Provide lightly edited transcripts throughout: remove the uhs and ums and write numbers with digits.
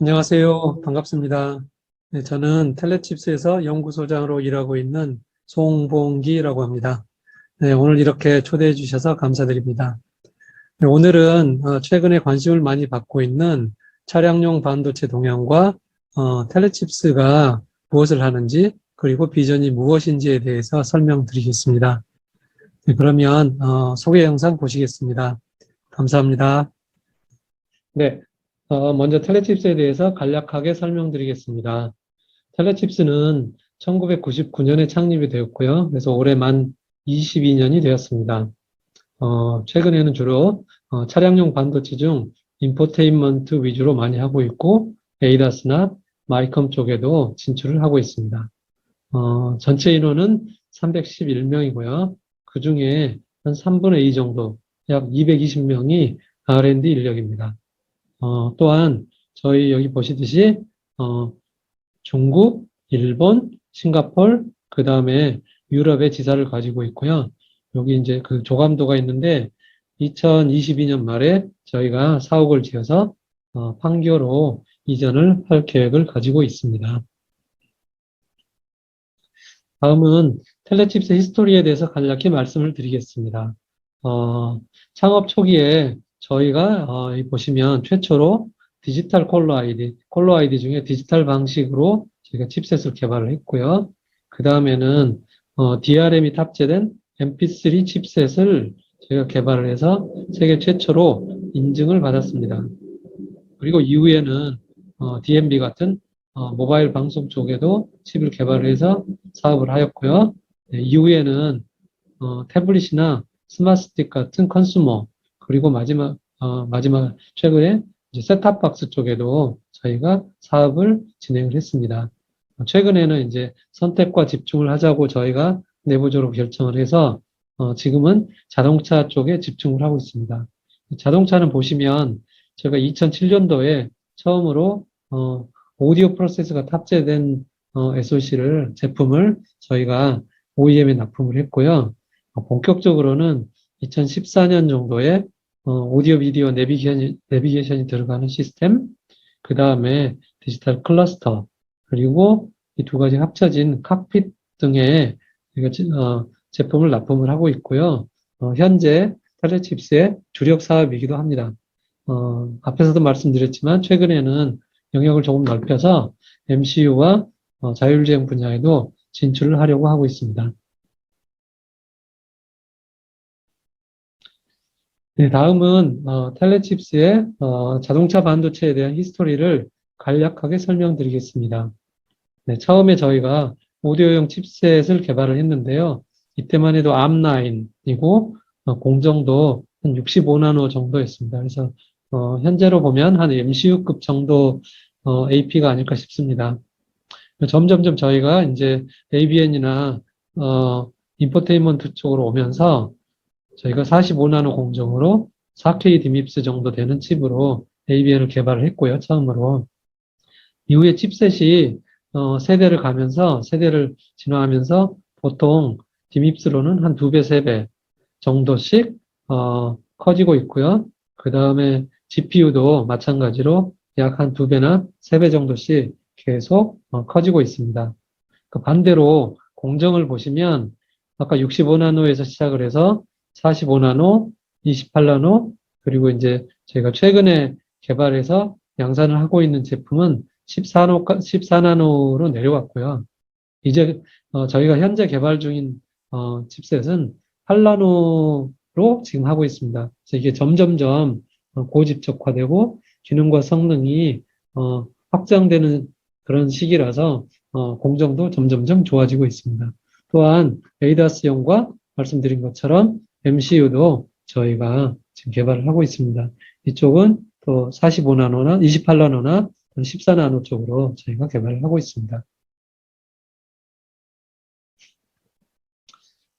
안녕하세요. 반갑습니다. 네, 저는 텔레칩스에서 연구소장으로 일하고 있는 송봉기라고 합니다. 네, 오늘 이렇게 초대해 주셔서 감사드립니다. 네, 오늘은 최근에 관심을 많이 받고 있는 차량용 반도체 동향과 텔레칩스가 무엇을 하는지 그리고 비전이 무엇인지에 대해서 설명드리겠습니다. 네, 그러면 소개 영상 보시겠습니다. 감사합니다. 네, 먼저 텔레칩스에 대해서 간략하게 설명드리겠습니다. 텔레칩스는 1999년에 창립이 되었고요. 그래서 올해 만 22년이 되었습니다. 최근에는 주로 차량용 반도체 중 인포테인먼트 위주로 많이 하고 있고 에이다스나 마이컴 쪽에도 진출을 하고 있습니다. 전체 인원은 311명이고요. 그 중에 한 3분의 2 정도, 약 220명이 R&D 인력입니다. 또한 저희 여기 보시듯이 중국, 일본, 싱가폴, 그 다음에 유럽의 지사를 가지고 있고요. 여기 이제 그 조감도가 있는데 2022년 말에 저희가 사옥을 지어서 판교로 이전을 할 계획을 가지고 있습니다. 다음은 텔레칩스 히스토리에 대해서 간략히 말씀을 드리겠습니다. 창업 초기에 저희가 여기 보시면 최초로 디지털 콜로 아이디 중에 디지털 방식으로 저희가 칩셋을 개발을 했고요. 그 다음에는 DRM이 탑재된 MP3 칩셋을 저희가 개발을 해서 세계 최초로 인증을 받았습니다. 그리고 이후에는 DMB 같은 모바일 방송 쪽에도 칩을 개발해서 사업을 하였고요. 네, 이후에는 태블릿이나 스마트스틱 같은 컨슈머, 그리고 마지막 최근에 이제 셋탑박스 쪽에도 저희가 사업을 진행을 했습니다. 최근에는 이제 선택과 집중을 하자고 저희가 내부적으로 결정을 해서 지금은 자동차 쪽에 집중을 하고 있습니다. 자동차는 보시면 제가 2007년도에 처음으로 오디오 프로세서가 탑재된 제품을 저희가 OEM에 납품을 했고요. 본격적으로는 2014년 정도에 오디오 비디오 내비게이션이 들어가는 시스템, 그 다음에 디지털 클러스터, 그리고 이 두 가지 합쳐진 칵핏 등의 제품을 납품을 하고 있고요. 현재 텔레칩스의 주력 사업이기도 합니다. 앞에서도 말씀드렸지만 최근에는 영역을 조금 넓혀서 MCU와 자율주행 분야에도 진출을 하려고 하고 있습니다. 네, 다음은 텔레칩스의 자동차 반도체에 대한 히스토리를 간략하게 설명드리겠습니다. 네, 처음에 저희가 오디오용 칩셋을 개발을 했는데요. 이때만 해도 ARM9이고 공정도 한 65나노 정도였습니다. 그래서 현재로 보면 한 MCU급 정도 AP가 아닐까 싶습니다. 점점점 저희가 이제 ABN이나 인포테인먼트 쪽으로 오면서 저희가 45나노 공정으로 4K 디밉스 정도 되는 칩으로 ABN을 개발을 했고요, 처음으로. 이후에 칩셋이 세대를 진화하면서 보통 디밉스로는 한 2배, 3배 정도씩 커지고 있고요. 그 다음에 GPU도 마찬가지로 약 한 2배나 3배 정도씩 계속 커지고 있습니다. 그 반대로 공정을 보시면 아까 65나노에서 시작을 해서 45나노, 28나노, 그리고 이제 저희가 최근에 개발해서 양산을 하고 있는 제품은 14나노로 내려왔고요. 이제 저희가 현재 개발 중인 칩셋은 8나노로 지금 하고 있습니다. 그래서 이게 점점점 고집적화되고 기능과 성능이 확장되는 그런 시기라서 공정도 점점점 좋아지고 있습니다. 또한 에이다스용과 말씀드린 것처럼 MCU도 저희가 지금 개발을 하고 있습니다. 이쪽은 또 45나노나 28나노나 14나노 쪽으로 저희가 개발을 하고 있습니다.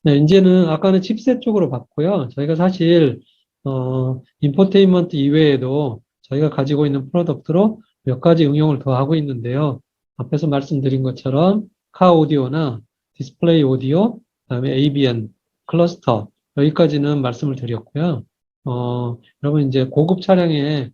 네, 이제는 아까는 칩셋 쪽으로 봤고요. 저희가 사실 인포테인먼트 이외에도 저희가 가지고 있는 프로덕트로 몇 가지 응용을 더 하고 있는데요. 앞에서 말씀드린 것처럼 카 오디오나 디스플레이 오디오, 그다음에 ABN, 클러스터 여기까지는 말씀을 드렸고요. 여러분 이제 고급 차량의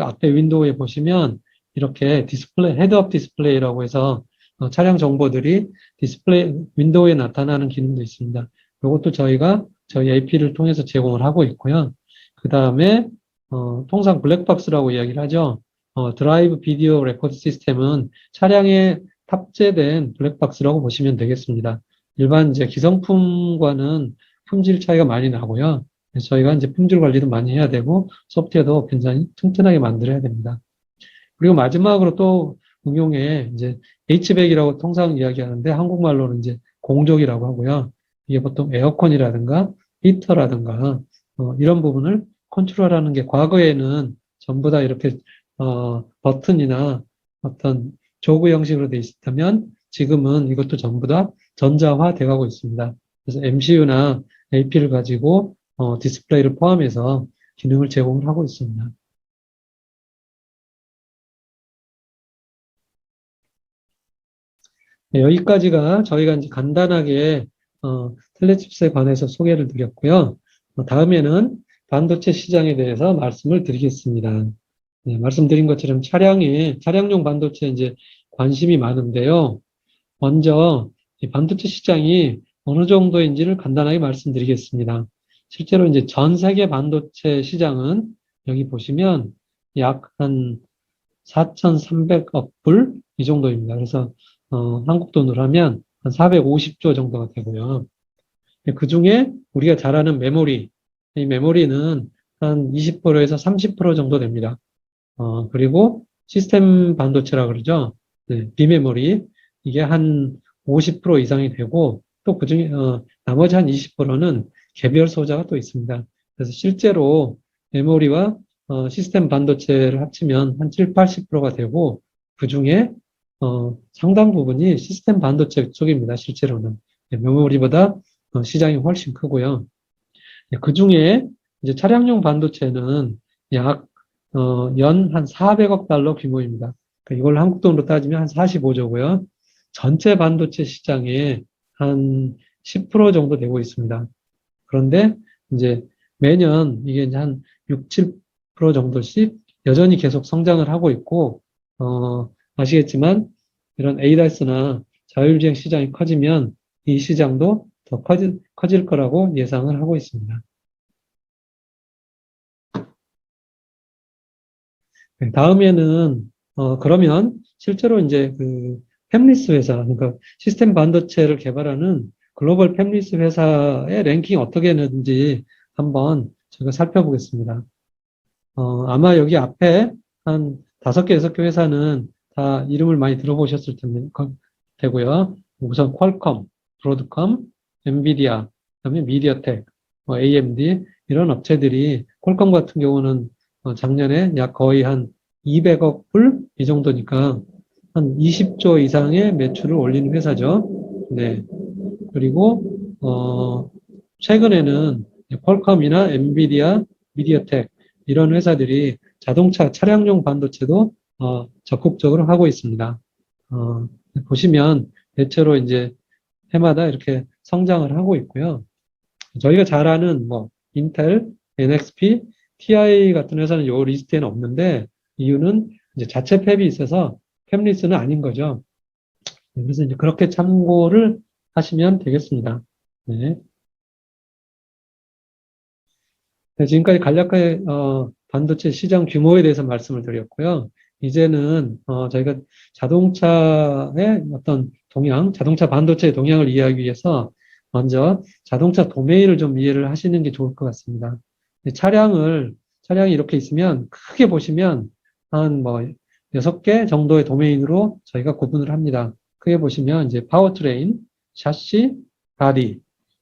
앞에 윈도우에 보시면 이렇게 디스플레이, 헤드업 디스플레이라고 해서 차량 정보들이 디스플레이, 윈도우에 나타나는 기능도 있습니다. 이것도 저희가 저희 AP를 통해서 제공을 하고 있고요. 그 다음에, 통상 블랙박스라고 이야기를 하죠. 드라이브 비디오 레코드 시스템은 차량에 탑재된 블랙박스라고 보시면 되겠습니다. 일반 이제 기성품과는 품질 차이가 많이 나고요. 그래서 저희가 이제 품질 관리도 많이 해야 되고, 소프트웨어도 굉장히 튼튼하게 만들어야 됩니다. 그리고 마지막으로 또 응용에 이제 H백이라고 통상 이야기하는데 한국말로는 이제 공조기라고 하고요. 이게 보통 에어컨이라든가 히터라든가 이런 부분을 컨트롤하는 게 과거에는 전부 다 이렇게 버튼이나 어떤 조그 형식으로 돼 있다면 지금은 이것도 전부 다 전자화 돼가고 있습니다. 그래서 MCU나 AP를 가지고 디스플레이를 포함해서 기능을 제공을 하고 있습니다. 네, 여기까지가 저희가 이제 간단하게 텔레칩스에 관해서 소개를 드렸고요. 다음에는 반도체 시장에 대해서 말씀을 드리겠습니다. 네, 말씀드린 것처럼 차량용 반도체에 이제 관심이 많은데요. 먼저 이 반도체 시장이 어느 정도인지를 간단하게 말씀드리겠습니다. 실제로 이제 전 세계 반도체 시장은 여기 보시면 약 한 4,300억 불 이 정도입니다. 그래서 한국 돈으로 하면 한 450조 정도가 되고요. 그 중에 우리가 잘 아는 메모리, 이 메모리는 한 20%에서 30% 정도 됩니다. 그리고 시스템 반도체라 그러죠. 네, 비메모리, 이게 한 50% 이상이 되고, 또 그 중에, 나머지 한 20%는 개별 소자가 또 있습니다. 그래서 실제로 메모리와 시스템 반도체를 합치면 한 7, 80%가 되고, 그 중에 상당 부분이 시스템 반도체 쪽입니다. 실제로는. 네, 메모리보다 시장이 훨씬 크고요. 네, 그 중에 이제 차량용 반도체는 약, 연 한 400억 달러 규모입니다. 그러니까 이걸 한국 돈으로 따지면 한 45조고요. 전체 반도체 시장의 한 10% 정도 되고 있습니다. 그런데 이제 매년 이게 이제 한 6, 7% 정도씩 여전히 계속 성장을 하고 있고, 아시겠지만 이런 ADAS나 자율주행 시장이 커지면 이 시장도 더 커질 거라고 예상을 하고 있습니다. 네, 다음에는 그러면 실제로 이제 그 팹리스 회사, 그러니까 시스템 반도체를 개발하는 글로벌 팹리스 회사의 랭킹이 어떻게 되는지 한번 제가 살펴보겠습니다. 아마 여기 앞에 한 5개, 6개 회사는 다 이름을 많이 들어보셨을 테고요. 우선 퀄컴, 브로드컴, 엔비디아, 그다음에 미디어텍, AMD 이런 업체들이 퀄컴 같은 경우는 작년에 약 거의 한 200억 불 이 정도니까 한 20조 이상의 매출을 올리는 회사죠. 네. 그리고 최근에는 퀄컴이나 엔비디아, 미디어텍 이런 회사들이 자동차 차량용 반도체도 적극적으로 하고 있습니다. 보시면 대체로 이제 해마다 이렇게 성장을 하고 있고요. 저희가 잘 아는 뭐 인텔, NXP, TI 같은 회사는 요 리스트에는 없는데 이유는 이제 자체 팹이 있어서 팹리스는 아닌 거죠. 그래서 이제 그렇게 참고를 하시면 되겠습니다. 네. 네, 지금까지 간략하게 반도체 시장 규모에 대해서 말씀을 드렸고요. 이제는 저희가 자동차의 어떤 동향, 자동차 반도체의 동향을 이해하기 위해서 먼저 자동차 도메인을 좀 이해를 하시는 게 좋을 것 같습니다. 차량이 이렇게 있으면 크게 보시면 한 뭐 6개 정도의 도메인으로 저희가 구분을 합니다. 크게 보시면 이제 파워트레인, 샤시, 바디,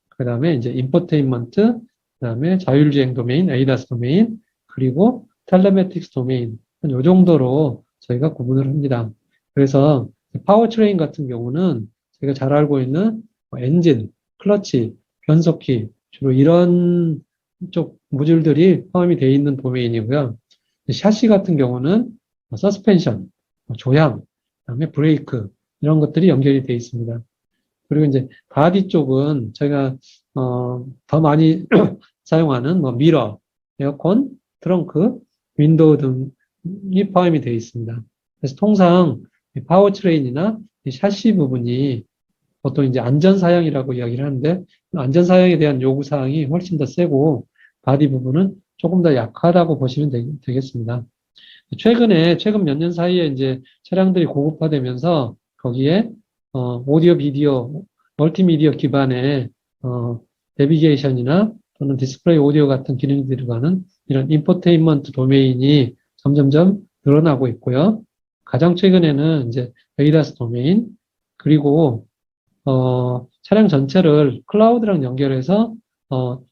그 다음에 이제 인포테인먼트, 그다음에 자율주행 도메인, ADAS 도메인, 그리고 텔레매틱스 도메인, 한 요 정도로 저희가 구분을 합니다. 그래서 파워트레인 같은 경우는 저희가 잘 알고 있는 엔진, 클러치, 변속기, 주로 이런 쪽 모듈들이 포함이 되어 있는 도메인이고요. 샤시 같은 경우는 서스펜션, 조향, 그다음에 브레이크 이런 것들이 연결이 되어 있습니다. 그리고 이제 바디 쪽은 저희가 더 많이 사용하는 뭐 미러, 에어컨, 트렁크, 윈도우 등이 포함이 되어 있습니다. 그래서 통상 파워트레인이나 샤시 부분이 보통 이제 안전사양이라고 이야기를 하는데, 안전사양에 대한 요구사항이 훨씬 더 세고, 바디 부분은 조금 더 약하다고 보시면 되겠습니다. 최근 몇 년 사이에 이제 차량들이 고급화되면서 거기에 오디오, 비디오, 멀티미디어 기반의 내비게이션이나 또는 디스플레이 오디오 같은 기능이 들어가는 이런 인포테인먼트 도메인이 점점점 늘어나고 있고요. 가장 최근에는 이제 에이다스 도메인, 그리고 차량 전체를 클라우드랑 연결해서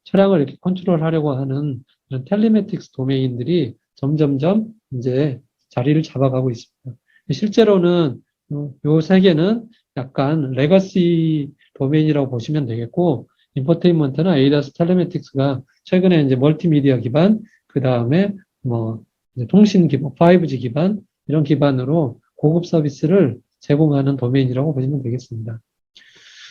차량을 이렇게 컨트롤하려고 하는 이런 텔레매틱스 도메인들이 점점점 이제 자리를 잡아가고 있습니다. 실제로는 요 세 개는 약간 레거시 도메인이라고 보시면 되겠고, 인포테인먼트나 에이다스 텔레매틱스가 최근에 이제 멀티미디어 기반, 그 다음에 뭐 이제 통신 기반, 5G 기반 이런 기반으로 고급 서비스를 제공하는 도메인이라고 보시면 되겠습니다.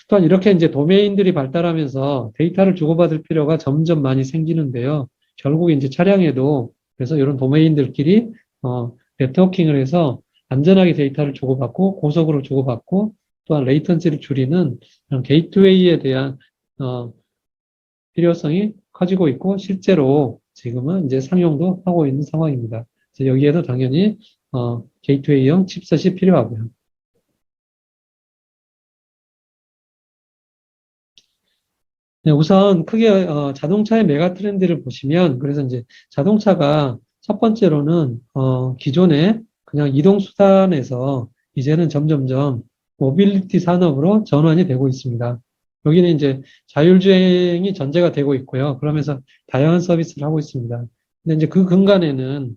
또한 이렇게 이제 도메인들이 발달하면서 데이터를 주고받을 필요가 점점 많이 생기는데요. 결국 이제 차량에도 그래서 이런 도메인들끼리 네트워킹을 해서 안전하게 데이터를 주고받고 고속으로 주고받고 또한 레이턴시를 줄이는 그런 게이트웨이에 대한 필요성이 커지고 있고 실제로 지금은 이제 상용도 하고 있는 상황입니다. 그래서 여기에도 당연히 게이트웨이형 칩셋이 필요하고요. 네, 우선 크게 자동차의 메가 트렌드를 보시면 그래서 이제 자동차가 첫 번째로는 기존에 그냥 이동 수단에서 이제는 점점점 모빌리티 산업으로 전환이 되고 있습니다. 여기는 이제 자율주행이 전제가 되고 있고요. 그러면서 다양한 서비스를 하고 있습니다. 근데 이제 그 근간에는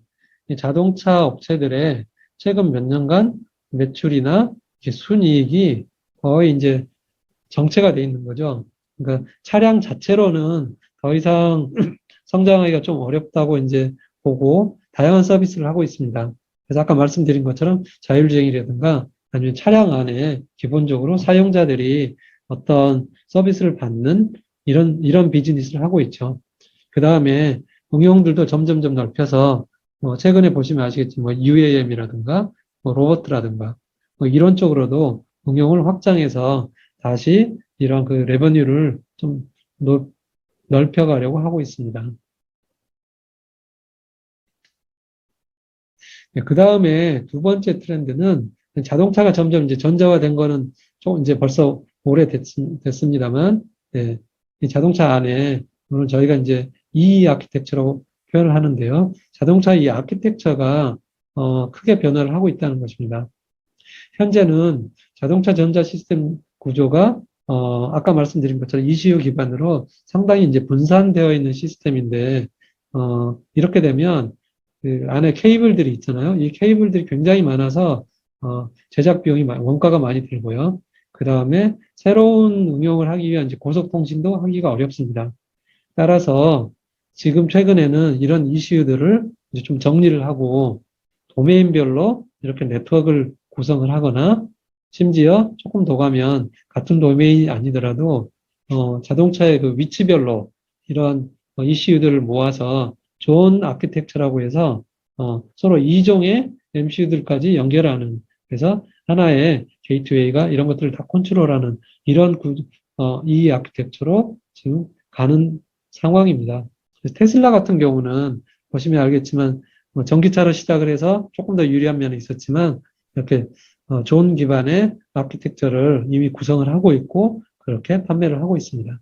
이 자동차 업체들의 최근 몇 년간 매출이나 순이익이 거의 이제 정체가 돼 있는 거죠. 그러니까 차량 자체로는 더 이상 성장하기가 좀 어렵다고 이제 보고 다양한 서비스를 하고 있습니다. 그래서 아까 말씀드린 것처럼 자율주행이라든가 아니면 차량 안에 기본적으로 사용자들이 어떤 서비스를 받는 이런 비즈니스를 하고 있죠. 그 다음에 응용들도 점점점 넓혀서 최근에 보시면 아시겠지만 UAM이라든가 로버트라든가 이런 쪽으로도 응용을 확장해서 다시 이런 그 레버뉴를 좀 넓혀가려고 하고 있습니다. 그 다음에 두 번째 트렌드는 자동차가 점점 이제 전자화된 거는 좀 이제 벌써 오래 됐습니다만, 네, 이 자동차 안에 오늘 저희가 이제 E 아키텍처라고 표현을 하는데요. 자동차 이 아키텍처가 크게 변화를 하고 있다는 것입니다. 현재는 자동차 전자 시스템 구조가 아까 말씀드린 것처럼 ECU 기반으로 상당히 이제 분산되어 있는 시스템인데 이렇게 되면 그 안에 케이블들이 있잖아요. 이 케이블들이 굉장히 많아서 제작 비용이 원가가 많이 들고요. 그 다음에 새로운 응용을 하기 위한 이제 고속통신도 하기가 어렵습니다. 따라서 지금 최근에는 이런 이슈들을 이제 좀 정리를 하고 도메인별로 이렇게 네트워크를 구성을 하거나 심지어 조금 더 가면 같은 도메인이 아니더라도 자동차의 그 위치별로 이런 이슈들을 모아서 좋은 아키텍처라고 해서 서로 이종의 MCU들까지 연결하는 그래서 하나의 게이트웨이가 이런 것들을 다 컨트롤하는 이런 이 아키텍처로 지금 가는 상황입니다. 테슬라 같은 경우는 보시면 알겠지만 전기차로 시작을 해서 조금 더 유리한 면이 있었지만 이렇게 좋은 기반의 아키텍처를 이미 구성을 하고 있고 그렇게 판매를 하고 있습니다.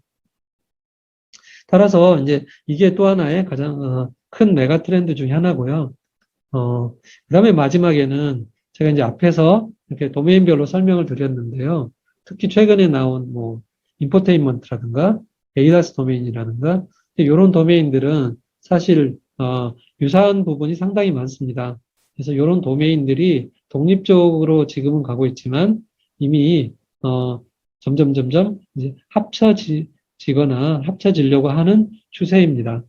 따라서 이제 이게 또 하나의 가장 큰 메가 트렌드 중에 하나고요. 그 다음에 마지막에는 제가 이제 앞에서 이렇게 도메인별로 설명을 드렸는데요. 특히 최근에 나온 뭐 인포테인먼트라든가 에이다스 도메인이라든가 이런 도메인들은 사실 유사한 부분이 상당히 많습니다. 그래서 이런 도메인들이 독립적으로 지금은 가고 있지만 이미 점점 이제 합쳐지거나 합쳐지려고 하는 추세입니다.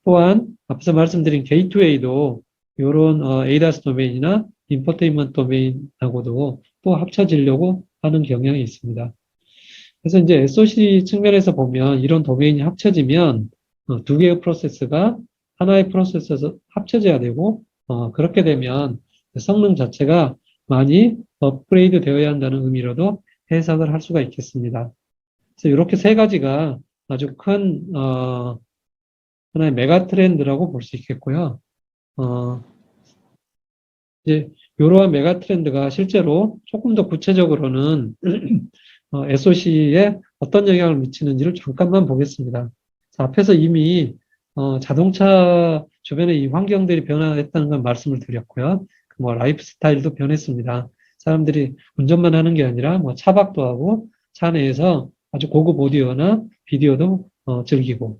또한 앞서 말씀드린 게이트웨이도 이런 에이다스 도메인이나 인포테인먼트 도메인하고도 또 합쳐지려고 하는 경향이 있습니다. 그래서 이제 SOC 측면에서 보면 이런 도메인이 합쳐지면 두 개의 프로세스가 하나의 프로세스에서 합쳐져야 되고 그렇게 되면 성능 자체가 많이 업그레이드 되어야 한다는 의미로도 해석을 할 수가 있겠습니다. 그래서 이렇게 세 가지가 아주 큰, 하나의 메가 트렌드라고 볼 수 있겠고요. 어, 이제 이러한 메가 트렌드가 실제로 조금 더 구체적으로는 SOC에 어떤 영향을 미치는지를 잠깐만 보겠습니다. 자, 앞에서 이미 자동차 주변의 이 환경들이 변화했다는 건 말씀을 드렸고요. 뭐 라이프 스타일도 변했습니다. 사람들이 운전만 하는 게 아니라 뭐 차박도 하고 차 내에서 아주 고급 오디오나 비디오도 즐기고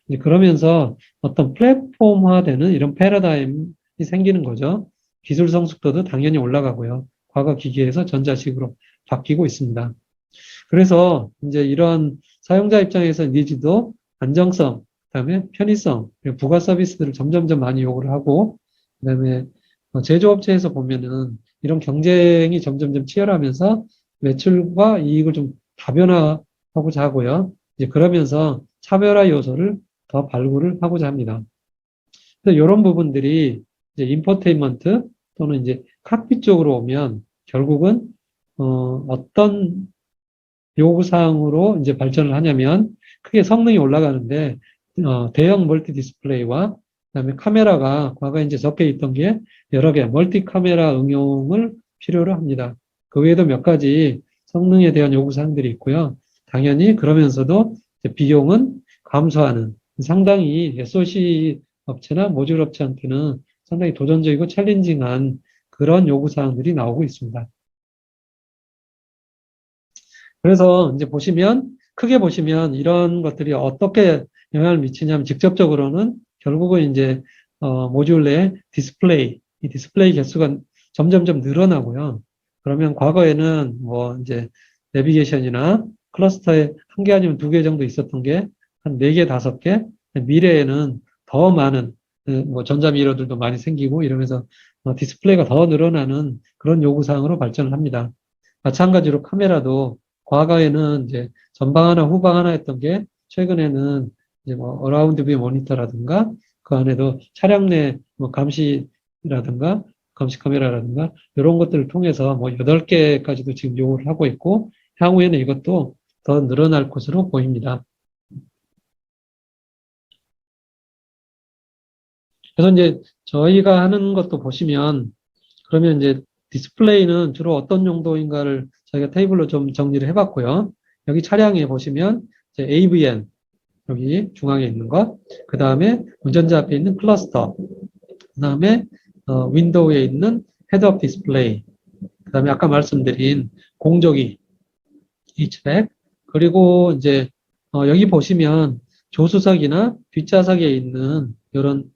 이제 그러면서 어떤 플랫폼화되는 이런 패러다임이 생기는 거죠. 기술 성숙도도 당연히 올라가고요. 과거 기기에서 전자식으로 바뀌고 있습니다. 그래서 이제 이런 사용자 입장에서 니즈도 안정성, 그다음에 편의성, 그리고 부가 서비스들을 점점점 많이 요구를 하고, 그다음에 제조업체에서 보면은 이런 경쟁이 점점점 치열하면서 매출과 이익을 좀 다변화하고자 하고요. 이제 그러면서 차별화 요소를 더 발굴을 하고자 합니다. 그래서 이런 부분들이 이제 인포테인먼트 또는 이제 칵핏 쪽으로 오면 결국은 어떤 요구사항으로 이제 발전을 하냐면 크게 성능이 올라가는데 대형 멀티 디스플레이와 그다음에 카메라가 과거에 이제 적혀 있던 게 여러 개 멀티 카메라 응용을 필요로 합니다. 그 외에도 몇 가지 성능에 대한 요구사항들이 있고요. 당연히 그러면서도 비용은 감소하는 상당히 SOC 업체나 모듈 업체한테는 상당히 도전적이고 챌린징한 그런 요구사항들이 나오고 있습니다. 그래서 이제 보시면, 크게 보시면 이런 것들이 어떻게 영향을 미치냐면 직접적으로는 결국은 이제, 모듈 내 디스플레이, 이 디스플레이 개수가 점점점 늘어나고요. 그러면 과거에는 뭐 이제 내비게이션이나 클러스터에 한 개 아니면 두 개 정도 있었던 게 한 네 개, 다섯 개, 미래에는 더 많은, 뭐 전자미러들도 많이 생기고 이러면서 디스플레이가 더 늘어나는 그런 요구사항으로 발전을 합니다. 마찬가지로 카메라도 과거에는 이제 전방 하나, 후방 하나 했던 게 최근에는 이제 뭐 어라운드 뷰 모니터라든가 그 안에도 차량 내 뭐 감시라든가 감시 카메라라든가 이런 것들을 통해서 뭐 8개까지도 지금 요구를 하고 있고 향후에는 이것도 더 늘어날 것으로 보입니다. 그래서 이제 저희가 하는 것도 보시면 그러면 이제 디스플레이는 주로 어떤 용도인가를 저희가 테이블로 좀 정리를 해봤고요. 여기 차량에 보시면 이제 AVN 여기 중앙에 있는 것, 그 다음에 운전자 앞에 있는 클러스터, 그 다음에 윈도우에 있는 헤드업 디스플레이, 그 다음에 아까 말씀드린 공조기, H백, 그리고 이제 여기 보시면 조수석이나 뒷좌석에 있는 이런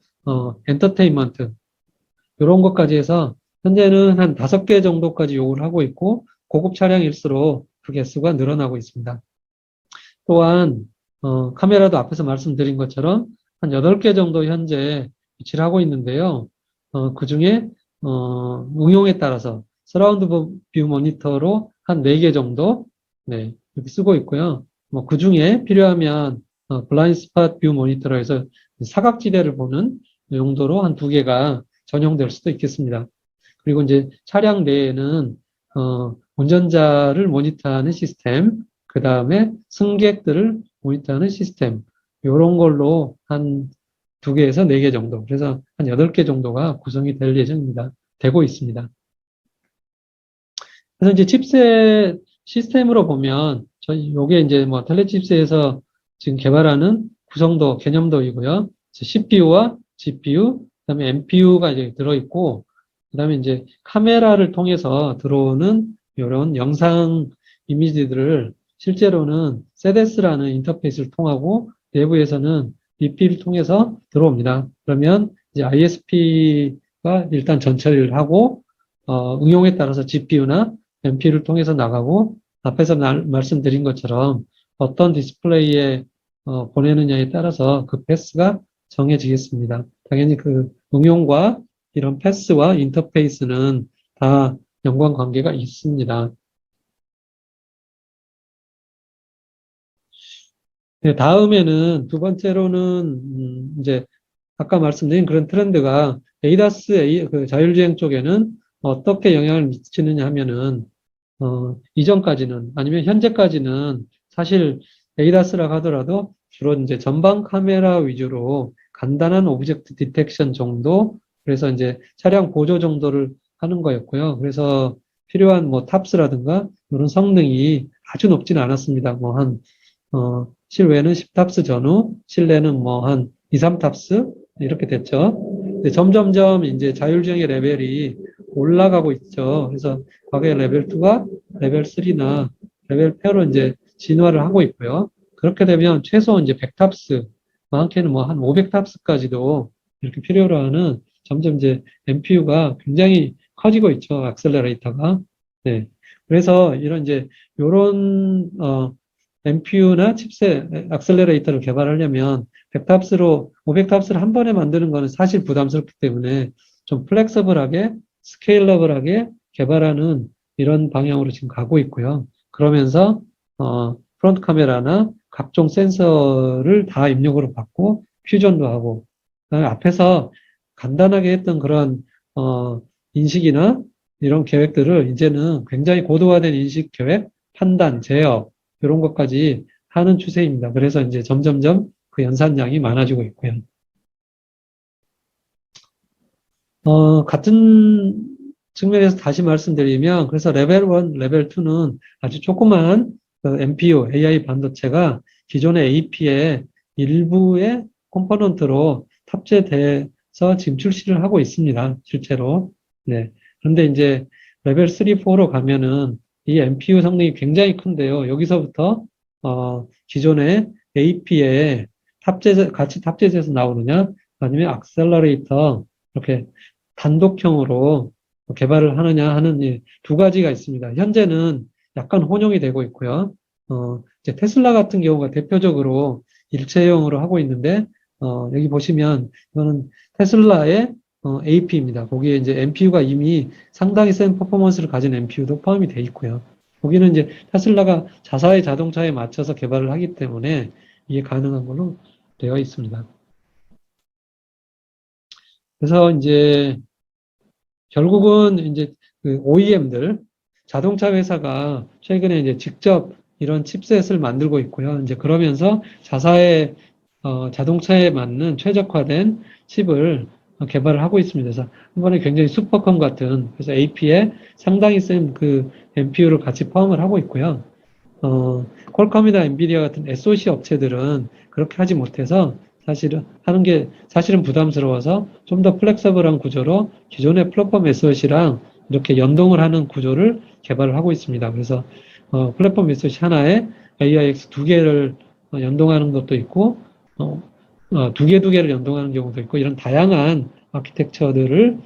엔터테인먼트 이런 것까지 해서 현재는 한 5개 정도까지 요구를 하고 있고 고급 차량일수록 그 개수가 늘어나고 있습니다. 또한 카메라도 앞에서 말씀드린 것처럼 한 8개 정도 현재 위치를 하고 있는데요. 그중에 응용에 따라서 서라운드 뷰 모니터로 한 4개 정도 네, 이렇게 쓰고 있고요. 뭐 그중에 필요하면 블라인드 스팟 뷰 모니터로 해서 사각지대를 보는 용도로 한 2개가 전용될 수도 있겠습니다. 그리고 이제 차량 내에는 운전자를 모니터하는 시스템, 그 다음에 승객들을 모니터하는 시스템, 이런 걸로 한 2개에서 4개 정도, 그래서 한 8개 정도가 구성이 될 예정입니다. 되고 있습니다. 그래서 이제 칩셋 시스템으로 보면, 저희 요게 이제 뭐 텔레 칩셋에서 지금 개발하는 구성도, 개념도이고요. CPU와 GPU, 그다음에 NPU가 이제 들어있고, 그다음에 이제 카메라를 통해서 들어오는 이런 영상 이미지들을 실제로는 세데스라는 인터페이스를 통하고 내부에서는 BP를 통해서 들어옵니다. 그러면 이제 ISP가 일단 전처리를 하고 응용에 따라서 GPU나 NPU를 통해서 나가고 앞에서 말씀드린 것처럼 어떤 디스플레이에 보내느냐에 따라서 그 패스가 정해지겠습니다. 당연히 그 응용과 이런 패스와 인터페이스는 다 연관 관계가 있습니다. 네, 다음에는 두 번째로는 이제 아까 말씀드린 그런 트렌드가 ADAS 그 자율주행 쪽에는 어떻게 영향을 미치느냐 하면은, 이전까지는, 아니면 현재까지는 사실 ADAS라고 하더라도 주로 이제 전방 카메라 위주로 간단한 오브젝트 디텍션 정도, 그래서 이제 차량 보조 정도를 하는 거였고요. 그래서 필요한 뭐 탑스라든가 이런 성능이 아주 높지는 않았습니다. 뭐 실외는 10탑스 전후, 실내는 뭐 한 2, 3탑스 이렇게 됐죠. 근데 점점점 이제 자율주행의 레벨이 올라가고 있죠. 그래서 과거에 레벨 2가 레벨 3나 레벨 4로 이제 진화를 하고 있고요. 그렇게 되면 최소 이제 100탑스, 많게는 뭐 한 500탑스까지도 이렇게 필요로 하는 점점 이제 MPU가 굉장히 커지고 있죠. 액셀러레이터가. 네. 그래서 이런 이제 요런 MPU나 칩셋, 액셀러레이터를 개발하려면 100탑스로 500탑스를 한 번에 만드는 거는 사실 부담스럽기 때문에 좀 플렉서블하게 스케일러블하게 개발하는 이런 방향으로 지금 가고 있고요. 그러면서 프론트 카메라나 각종 센서를 다 입력으로 받고 퓨전도 하고 그다음에 앞에서 간단하게 했던 그런 인식이나 이런 계획들을 이제는 굉장히 고도화된 인식 계획, 판단, 제어 이런 것까지 하는 추세입니다. 그래서 이제 점점점 그 연산량이 많아지고 있고요. 같은 측면에서 다시 말씀드리면, 그래서 레벨 1, 레벨 2는 아주 조그만 그 MPU, AI 반도체가 기존의 AP의 일부의 컴포넌트로 탑재돼서 지금 출시를 하고 있습니다. 실제로. 네. 그런데 이제 레벨 3, 4로 가면은 이 MPU 성능이 굉장히 큰데요. 여기서부터, 기존의 AP에 같이 탑재돼서 나오느냐, 아니면 액셀러레이터, 이렇게 단독형으로 개발을 하느냐 하는 두 가지가 있습니다. 현재는 약간 혼용이 되고 있고요. 이제 테슬라 같은 경우가 대표적으로 일체형으로 하고 있는데, 여기 보시면 이거는 테슬라의 AP입니다. 거기에 이제 MPU가 이미 상당히 센 퍼포먼스를 가진 MPU도 포함이 되어 있고요. 거기는 이제 테슬라가 자사의 자동차에 맞춰서 개발을 하기 때문에 이게 가능한 걸로 되어 있습니다. 그래서 이제 결국은 이제 그 OEM들, 자동차 회사가 최근에 이제 직접 이런 칩셋을 만들고 있고요. 이제 그러면서 자사의 자동차에 맞는 최적화된 칩을 개발을 하고 있습니다. 그래서 한 번에 굉장히 슈퍼컴 같은, 그래서 AP에 상당히 센 그 MPU를 같이 포함을 하고 있고요. 퀄컴이나 엔비디아 같은 SoC 업체들은 그렇게 하지 못해서 사실은 부담스러워서 좀 더 플렉서블한 구조로 기존의 플랫폼 SoC랑 이렇게 연동을 하는 구조를 개발을 하고 있습니다. 그래서, 플랫폼 SoC 하나에 AIX 두 개를 연동하는 것도 있고, 두 개를 연동하는 경우도 있고, 이런 다양한 아키텍처들을,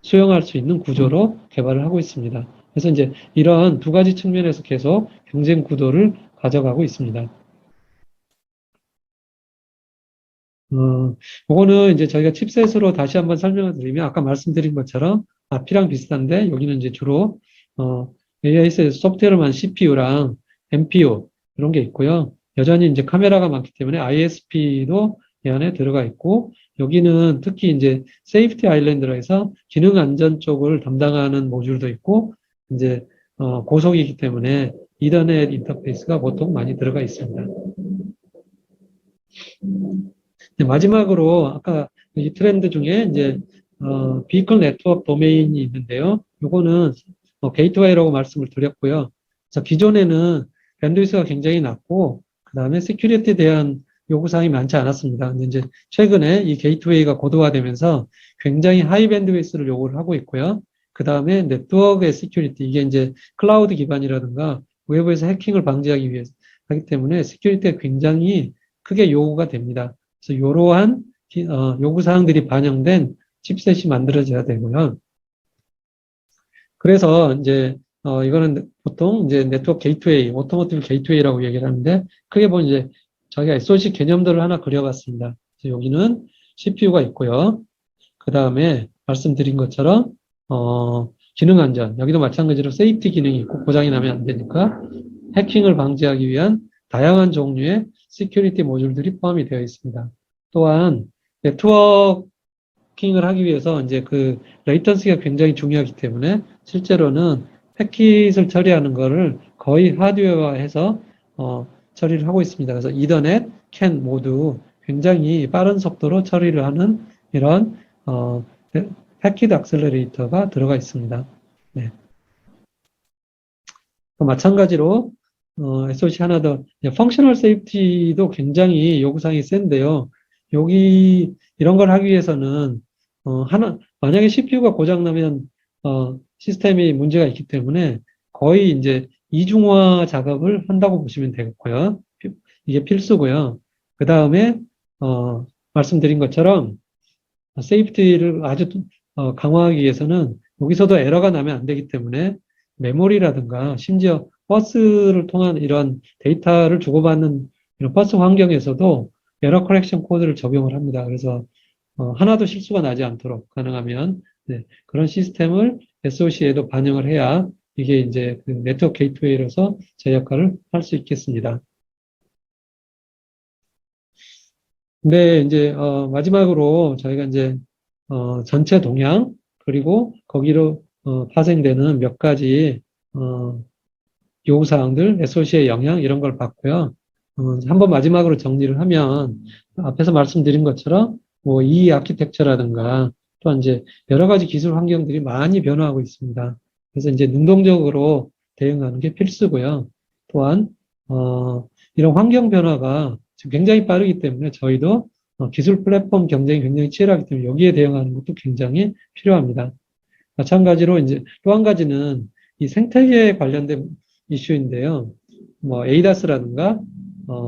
수용할 수 있는 구조로 개발을 하고 있습니다. 그래서 이제 이런 두 가지 측면에서 계속 경쟁 구도를 가져가고 있습니다. 이거는 이제 저희가 칩셋으로 다시 한번 설명을 드리면 아까 말씀드린 것처럼 앞이랑 비슷한데 여기는 이제 주로 AIS 소프트웨어만 CPU랑 MPU 이런 게 있고요. 여전히 이제 카메라가 많기 때문에 ISP도 이 안에 들어가 있고 여기는 특히 이제 세이프티 아일랜드라 해서 기능 안전 쪽을 담당하는 모듈도 있고 이제 고속이기 때문에 이더넷 인터페이스가 보통 많이 들어가 있습니다. 마지막으로 아까 이 트렌드 중에 이제 비클 네트워크 도메인이 있는데요. 요거는 게이트웨이라고 말씀을 드렸고요. 그래서 기존에는 밴드위스가 굉장히 낮고 그다음에 시큐리티에 대한 요구사항이 많지 않았습니다. 근데 이제 최근에 이 게이트웨이가 고도화되면서 굉장히 하이 밴드위스를 요구를 하고 있고요. 그다음에 네트워크의 시큐리티 이게 이제 클라우드 기반이라든가 외부에서 해킹을 방지하기 위해서 하기 때문에 시큐리티가 굉장히 크게 요구가 됩니다. 그래서 이러한 요구사항들이 반영된 칩셋이 만들어져야 되고요. 그래서 이제 이거는 보통 이제 네트워크 게이트웨이, 오토모티브 게이트웨이라고 얘기를 하는데 크게 보면 이제 저희가 SoC 개념들을 하나 그려봤습니다. 그래서 여기는 CPU가 있고요. 그 다음에 말씀드린 것처럼 기능 안전 여기도 마찬가지로 세이프티 기능이 있고 고장이 나면 안 되니까 해킹을 방지하기 위한 다양한 종류의 시큐리티 모듈들이 포함이 되어 있습니다. 또한 네트워크 워킹을 하기 위해서 이제 그 레이턴시가 굉장히 중요하기 때문에 실제로는 패킷을 처리하는 거를 거의 하드웨어화해서 처리를 하고 있습니다. 그래서 이더넷, 캔 모두 굉장히 빠른 속도로 처리를 하는 이런 패킷 액셀러레이터가 들어가 있습니다. 네. 마찬가지로 SOC 하나 더, 펑셔널 세이프티도 굉장히 요구사항이 센데요. 여기 이런 걸 하기 위해서는 만약에 CPU가 고장나면 시스템이 문제가 있기 때문에 거의 이제 이중화 작업을 한다고 보시면 되겠고요. 이게 필수고요. 그 다음에 말씀드린 것처럼 세이프티를 아주 강화하기 위해서는 여기서도 에러가 나면 안 되기 때문에 메모리라든가 심지어 버스를 통한 이런 데이터를 주고받는 이런 버스 환경에서도 에러 커렉션 코드를 적용을 합니다. 그래서 하나도 실수가 나지 않도록 가능하면 네, 그런 시스템을 SOC에도 반영을 해야 이게 이제 그 네트워크 게이트웨이로서 제 역할을 할 수 있겠습니다. 근데 이제 마지막으로 저희가 이제 전체 동향 그리고 거기로 파생되는 몇 가지 요구사항들, SOC의 영향 이런 걸 봤고요. 한번 마지막으로 정리를 하면 앞에서 말씀드린 것처럼 뭐 이 아키텍처라든가 또한 이제 여러 가지 기술 환경들이 많이 변화하고 있습니다. 그래서 이제 능동적으로 대응하는 게 필수고요. 또한 이런 환경 변화가 지금 굉장히 빠르기 때문에 저희도 기술 플랫폼 경쟁이 굉장히 치열하기 때문에 여기에 대응하는 것도 굉장히 필요합니다. 마찬가지로 이제 또 한 가지는 이 생태계에 관련된 이슈인데요. 뭐 ADAS라든가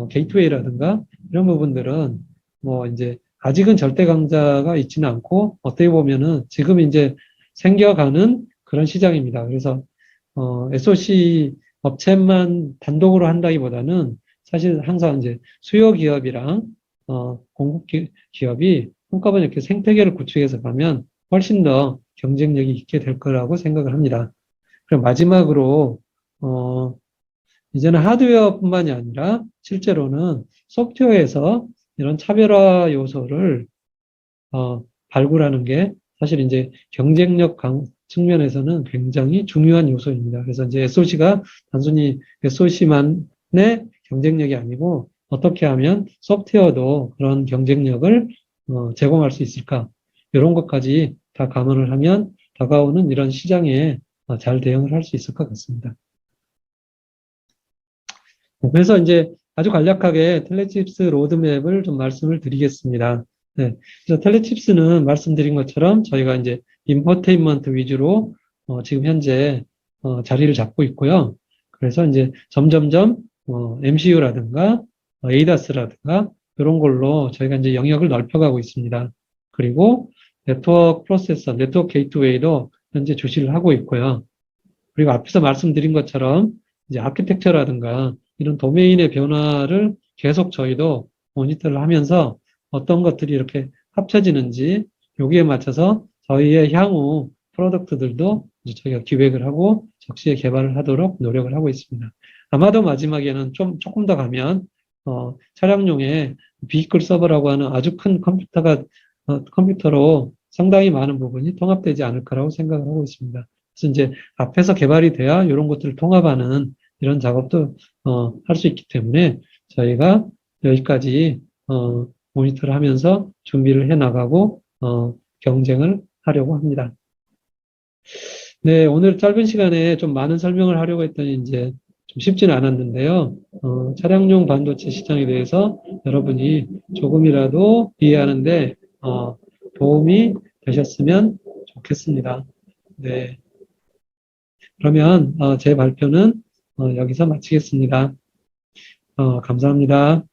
게이트웨이라든가 이런 부분들은 뭐 이제 아직은 절대 강자가 있지는 않고 어떻게 보면은 지금 이제 생겨가는 그런 시장입니다. 그래서 SOC 업체만 단독으로 한다기보다는 사실 항상 이제 수요 기업이랑 공급 기업이 한꺼번에 이렇게 생태계를 구축해서 가면 훨씬 더 경쟁력이 있게 될 거라고 생각을 합니다. 그리고 마지막으로 이제는 하드웨어뿐만이 아니라 실제로는 소프트웨어에서 이런 차별화 요소를 발굴하는 게 사실 이제 경쟁력 측면에서는 굉장히 중요한 요소입니다. 그래서 이제 SOC가 단순히 SOC만의 경쟁력이 아니고 어떻게 하면 소프트웨어도 그런 경쟁력을 제공할 수 있을까? 이런 것까지 다 감안을 하면 다가오는 이런 시장에 잘 대응을 할 수 있을 것 같습니다. 그래서 이제 아주 간략하게 텔레칩스 로드맵을 좀 말씀을 드리겠습니다. 네. 그래서 텔레칩스는 말씀드린 것처럼 저희가 이제 인포테인먼트 위주로 지금 현재 자리를 잡고 있고요. 그래서 이제 점점점 MCU라든가 ADAS라든가 이런 걸로 저희가 이제 영역을 넓혀가고 있습니다. 그리고 네트워크 프로세서, 네트워크 게이트웨이도 현재 주시를 하고 있고요. 그리고 앞에서 말씀드린 것처럼 이제 아키텍처라든가 이런 도메인의 변화를 계속 저희도 모니터를 하면서 어떤 것들이 이렇게 합쳐지는지 여기에 맞춰서 저희의 향후 프로덕트들도 이제 저희가 기획을 하고 적시에 개발을 하도록 노력을 하고 있습니다. 아마도 마지막에는 조금 더 가면 차량용의 비클 서버라고 하는 아주 큰 컴퓨터로 상당히 많은 부분이 통합되지 않을 거라고 생각을 하고 있습니다. 그래서 이제 앞에서 개발이 돼야 이런 것들을 통합하는 이런 작업도 할 수 있기 때문에 저희가 여기까지 모니터를 하면서 준비를 해 나가고 경쟁을 하려고 합니다. 네, 오늘 짧은 시간에 좀 많은 설명을 하려고 했더니 이제 좀 쉽지는 않았는데요. 차량용 반도체 시장에 대해서 여러분이 조금이라도 이해하는데 도움이 되셨으면 좋겠습니다. 네. 그러면 제 발표는 여기서 마치겠습니다. 감사합니다.